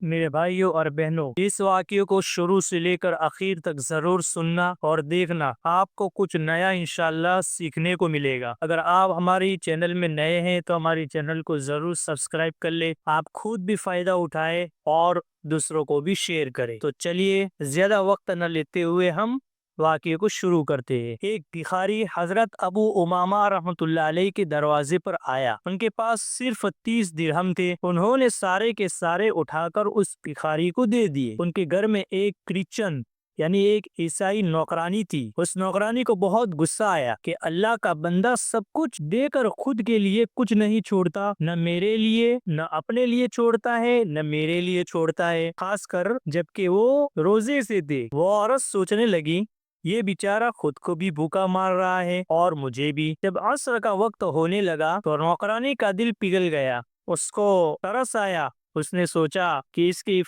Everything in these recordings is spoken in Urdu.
میرے بھائیوں اور بہنوں، اس واقعے کو شروع سے لے کر آخر تک ضرور سننا اور دیکھنا، آپ کو کچھ نیا انشاءاللہ سیکھنے کو ملے گا۔ اگر آپ ہماری چینل میں نئے ہیں تو ہماری چینل کو ضرور سبسکرائب کر لیں، آپ خود بھی فائدہ اٹھائیں اور دوسروں کو بھی شیئر کریں۔ تو چلیے زیادہ وقت نہ لیتے ہوئے ہم واقعے کو شروع کرتے ہیں۔ ایک بھکاری حضرت ابو امامہ رحمۃ اللہ علیہ کے دروازے پر آیا۔ ان کے پاس صرف 30 درہم تھے۔ انہوں نے سارے کے سارے اٹھا کر اس بھکاری کو دے دیے۔ ان کے گھر میں ایک کرسچن یعنی ایک عیسائی نوکرانی تھی۔ اس نوکرانی کو بہت غصہ آیا کہ اللہ کا بندہ سب کچھ دے کر خود کے لیے کچھ نہیں چھوڑتا، نہ میرے لیے، نہ اپنے لیے چھوڑتا ہے، نہ میرے لیے چھوڑتا ہے، خاص کر جبکہ وہ روزے سے تھے۔ وہ عورت سوچنے لگی، یہ بیچارہ خود کو بھی بھوکا مار رہا ہے اور مجھے بھی۔ جب عصر کا وقت ہونے لگا تو نوکرانی کا دل پگھل گیا، اس کو ترس آیا۔ اس نے سوچا کہ اس کے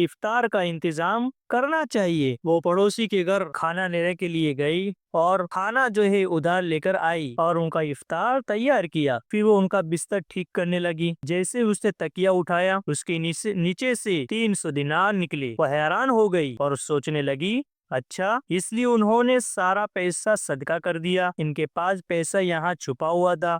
افطار کا انتظام کرنا چاہیے۔ وہ پڑوسی کے گھر کھانا لینے کے لیے گئی اور کھانا جو ہے ادھار لے کر آئی اور ان کا افطار تیار کیا۔ پھر وہ ان کا بستر ٹھیک کرنے لگی۔ جیسے اس نے تکیہ اٹھایا، اس کے نیچے سے 300 دینار نکلے۔ وہ حیران ہو گئی اور سوچنے لگی، اچھا اس لیے انہوں نے سارا پیسہ صدقہ کر دیا، ان کے پاس پیسہ یہاں چھپا ہوا تھا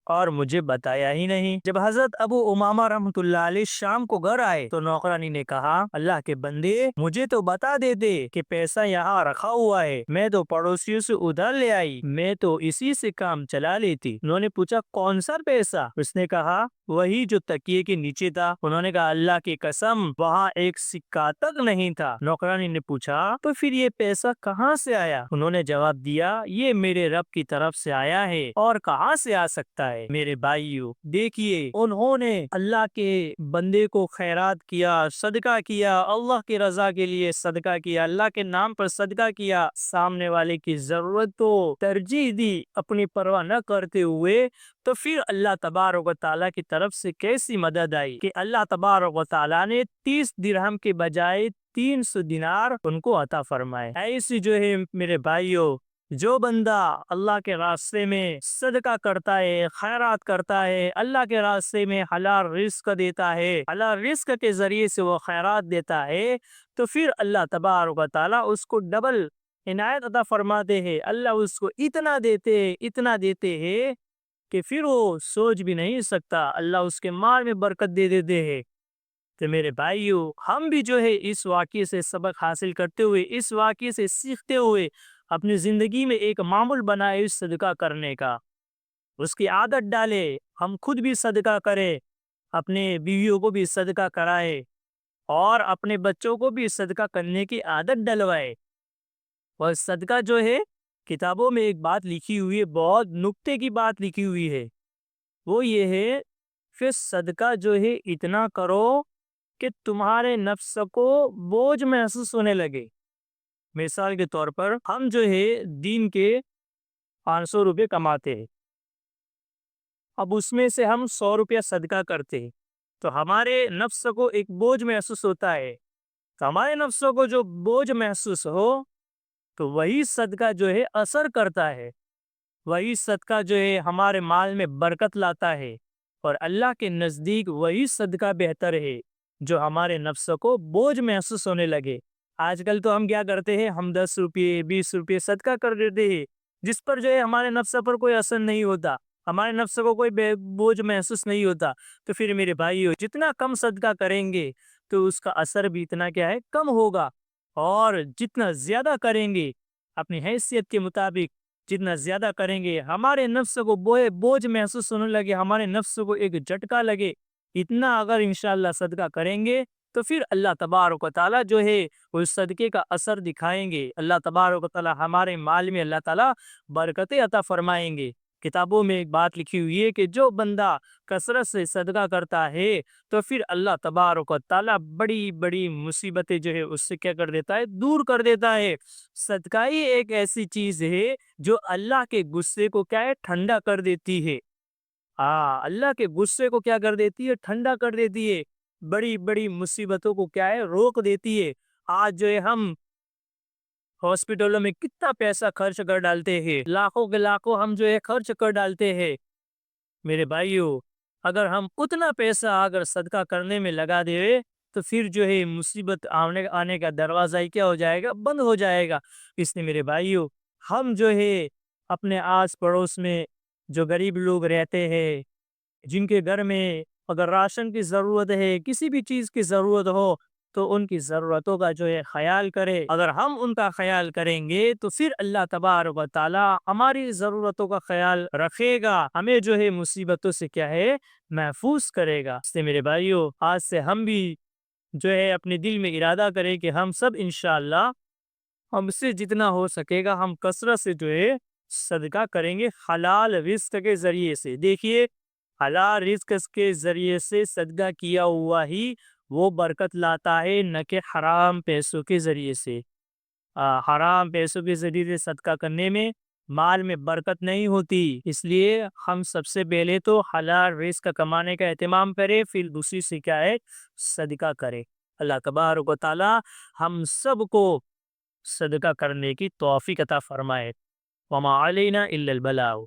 اور مجھے بتایا ہی نہیں۔ جب حضرت ابو امامہ رحمۃ اللہ علیہ شام کو گھر آئے تو نوکرانی نے کہا، اللہ کے بندے مجھے تو بتا دیتے کہ پیسہ یہاں رکھا ہوا ہے، میں تو پڑوسیوں سے ادھر لے آئی، میں تو اسی سے کام چلا لیتی۔ انہوں نے پوچھا، کون سا پیسہ؟ اس نے کہا، وہی جو تکیے کے نیچے تھا۔ انہوں نے کہا، اللہ کی قسم وہاں ایک سکہ تک نہیں تھا۔ نوکرانی نے پوچھا، تو پھر یہ پیسہ کہاں سے آیا؟ انہوں نے جواب دیا، یہ میرے رب کی طرف سے آیا ہے اور کہاں سے آ سکتا ہے۔ میرے بھائیو دیکھیے، انہوں نے اللہ کے بندے کو خیرات کیا، صدقہ کیا، اللہ کی رضا کے لیے صدقہ کیا، اللہ کے نام پر صدقہ کیا، سامنے والے کی ضرورت کو ترجیح دی اپنی پرواہ نہ کرتے ہوئے، تو پھر اللہ تبارک و تعالیٰ کی طرف سے کیسی مدد آئی کہ اللہ تبارک و تعالیٰ نے 30 درہم کے بجائے 300 دینار ان کو عطا فرمائے۔ ایسی جو ہے میرے بھائیوں، جو بندہ اللہ کے راستے میں صدقہ کرتا ہے، خیرات کرتا ہے، اللہ کے راستے میں حلال رزق دیتا ہے، حلال رزق کے ذریعے سے وہ خیرات دیتا ہے، تو پھر اللہ تبارک و تعالیٰ اس کو ڈبل عنایت عطا فرماتے ہیں۔ اللہ اس کو اتنا دیتے ہیں کہ پھر وہ سوچ بھی نہیں سکتا، اللہ اس کے مال میں برکت دے دیتے ہیں۔ تو میرے بھائیو، ہم بھی جو ہے اس واقعے سے سبق حاصل کرتے ہوئے، اس واقعے سے سیکھتے ہوئے اپنی زندگی میں ایک معمول بنائے اس صدقہ کرنے کا، اس کی عادت ڈالے، ہم خود بھی صدقہ کریں، اپنے بیویوں کو بھی صدقہ کرائے اور اپنے بچوں کو بھی صدقہ کرنے کی عادت ڈلوائے۔ اور صدقہ جو ہے، کتابوں میں ایک بات لکھی ہوئی ہے، بہت نکتے کی بات لکھی ہوئی ہے، وہ یہ ہے کہ صدقہ جو ہے اتنا کرو کہ تمہارے نفس کو بوجھ محسوس ہونے لگے۔ مثال کے طور پر ہم جو ہے دن کے 500 روپے کماتے ہیں، اب اس میں سے ہم 100 روپیہ صدقہ کرتے ہیں، تو ہمارے نفس کو ایک بوجھ محسوس ہوتا ہے۔ تو ہمارے نفس کو جو بوجھ محسوس ہو تو وہی صدقہ جو ہے اثر کرتا ہے، وہی صدقہ جو ہے ہمارے مال میں برکت لاتا ہے، اور اللہ کے نزدیک وہی صدقہ بہتر ہے جو ہمارے نفس کو بوجھ محسوس ہونے لگے۔ آج کل تو ہم کیا کرتے ہیں، ہم 10 روپے 20 روپے صدقہ کر دیتے ہیں، جس پر جو ہے ہمارے نفس پر کوئی اثر نہیں ہوتا، ہمارے نفس کو کوئی بوجھ محسوس نہیں ہوتا۔ تو پھر میرے بھائیو، جتنا کم صدقہ کریں گے تو اس کا اثر بھی اتنا کیا ہے، کم ہوگا، اور جتنا زیادہ کریں گے اپنی حیثیت کے مطابق، جتنا زیادہ کریں گے ہمارے نفس کو بوجھ محسوس ہونے لگے، ہمارے نفس کو ایک جھٹکا لگے، اتنا اگر انشاءاللہ صدقہ کریں گے تو پھر اللہ تبارک و تعالیٰ جو ہے اس صدقے کا اثر دکھائیں گے۔ اللہ تبارک و تعالیٰ ہمارے مال میں اللہ تعالیٰ برکتیں عطا فرمائیں گے۔ کتابوں میں ایک بات لکھی ہوئی ہے کہ جو بندہ کثرت سے صدقہ کرتا ہے تو پھر اللہ تبارک و تعالیٰ بڑی بڑی مصیبتیں جو ہے اس سے کیا کر دیتا ہے، دور کر دیتا ہے۔ صدقہ ہی ایک ایسی چیز ہے جو اللہ کے غصے کو کیا ہے، ٹھنڈا کر دیتی ہے۔ اللہ کے غصے کو کیا کر دیتی ہے، ٹھنڈا کر دیتی ہے، بڑی بڑی مصیبتوں کو کیا ہے، روک دیتی ہے۔ آج جو ہے ہم ہاسپٹلوں میں کتنا پیسہ خرچ کر ڈالتے ہیں، لاکھوں کے لاکھوں ہم جو ہے خرچ کر ڈالتے ہیں۔ میرے بھائیو، اگر ہم اتنا پیسہ اگر صدقہ کرنے میں لگا دے تو پھر جو ہے مصیبت آنے کا دروازہ ہی کیا ہو جائے گا؟ بند ہو جائے گا۔ اس لیے میرے بھائیوں، ہم جو ہے اپنے آس پڑوس میں جو غریب لوگ رہتے ہیں، جن کے گھر میں اگر راشن کی ضرورت ہے، کسی بھی چیز کی ضرورت ہو، تو ان کی ضرورتوں کا جو ہے خیال کرے۔ اگر ہم ان کا خیال کریں گے تو پھر اللہ تبارک و تعالی ہماری ضرورتوں کا خیال رکھے گا، ہمیں جو ہے مصیبتوں سے کیا ہے؟ محفوظ کرے گا۔ اس لیے میرے بھائیوں، آج سے ہم بھی جو ہے اپنے دل میں ارادہ کریں کہ ہم سب انشاءاللہ ہم سے جتنا ہو سکے گا ہم کثرت سے جو ہے صدقہ کریں گے، حلال رزق کے ذریعے سے۔ دیکھیے، حلال رزق کے ذریعے سے صدقہ کیا ہوا ہی وہ برکت لاتا ہے، نہ کہ حرام پیسوں کے ذریعے سے۔ حرام پیسوں کے ذریعے سے صدقہ کرنے میں مال میں برکت نہیں ہوتی۔ اس لیے ہم سب سے پہلے تو حلال رزق کمانے کا اہتمام کریں، پھر دوسری سے کیا ہے؟ صدقہ کرے۔ اللہ تبارک و تعالی ہم سب کو صدقہ کرنے کی توفیق عطا فرمائے۔ وما علینا الا البلاغ۔